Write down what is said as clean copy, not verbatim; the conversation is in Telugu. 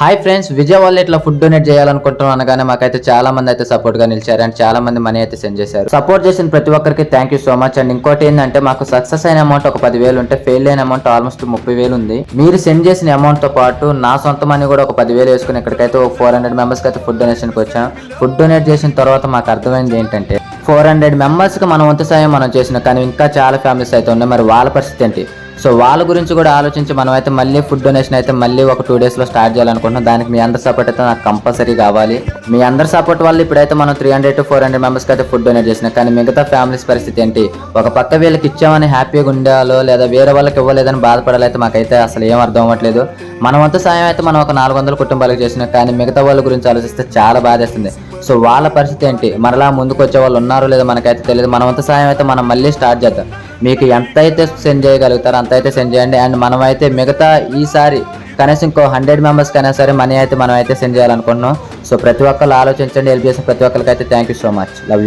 హాయ్ ఫ్రెండ్స్, విజయ్ వాళ్ళు ఇట్లా ఫుడ్ డొనేట్ చేయాలనుకుంటున్నాం అనగానే మాకైతే చాలా మంది అయితే సపోర్ట్ గా నిలిచారు అండ్ చాలా మంది మనీ అయితే సెండ్ చేశారు. సపోర్ట్ చేసిన ప్రతి ఒక్కరికి thank you so much. And ఇంకోటి ఏంటంటే మాకు సక్సెస్ అయిన అమౌంట్ ఒక 10,000 ఉంటే ఫెయిల్ అయిన అమౌంట్ ఆల్మోస్ట్ 30,000 ఉంది. మీరు సెండ్ చేసిన అమౌంట్ తో పాటు నా సొంత మనీ కూడా ఒక 10,000 వేసుకుని ఇక్కడికైతే 400 మెంబర్స్ కి అయితే ఫుడ్ డొనేషన్ కి వచ్చాం. ఫుడ్ డొనేట్ చేసిన తర్వాత మాకు అర్థమైంది ఏంటంటే 400 మెంబర్స్ కి మనం వంతు సాయం మనం చేసిన, కానీ ఇంకా చాలా ఫ్యామిలీస్ అయితే ఉన్నాయి. మరి వాళ్ళ పరిస్థితి ఏంటి? సో వాళ్ళ గురించి కూడా ఆలోచించి మనం అయితే మళ్ళీ ఫుడ్ డొనేషన్ అయితే మళ్ళీ ఒక 2 days లో స్టార్ట్ చేయాలనుకుంటున్నాం. దానికి మీ అందరి సపోర్ట్ అయితే నాకు కంపల్సరీ కావాలి. మీ అందరి సపోర్ట్ వల్ల ఇప్పుడైతే మనం 300 to 400 మెంబర్స్కి అయితే ఫుడ్ డొనేట్ చేసినా, కానీ మిగతా ఫ్యామిలీస్ పరిస్థితి ఏంటి? ఒక పక్క వీళ్ళకి ఇచ్చామని హ్యాపీగా ఉండాలో లేదా వేరే వాళ్ళకి ఇవ్వలేదని బాధపడాలి అయితే మాకైతే అసలు ఏం అర్థం అవ్వట్లేదు. మన వంతు సాయం అయితే మనం ఒక 400 కుటుంబాలకు చేసినా, కానీ మిగతా వాళ్ళ గురించి ఆలోచిస్తే చాలా బాధేస్తుంది. సో వాళ్ళ పరిస్థితి ఏంటి? మరలా ముందుకు వచ్చే వాళ్ళు ఉన్నారో లేదో మనకైతే తెలియదు. మన వంతు సాయం అయితే మనం మళ్ళీ స్టార్ట్ చేద్దాం. మీకు ఎంత అయితే సెండ్ చేయగలుగుతారో అంత అయితే సెండ్ చేయండి. అండ్ మనం అయితే మిగతా ఈసారి కనీసం ఇంకో 100 మెంబర్స్ కైనా సరే మనీ అయితే మనం అయితే సెండ్ చేయాలనుకుంటున్నాం. సో ప్రతి ఒక్కరు ఆలోచించండి. హెల్ప్ చేసిన ప్రతి ఒక్కరికి అయితే thank you so much. Love you.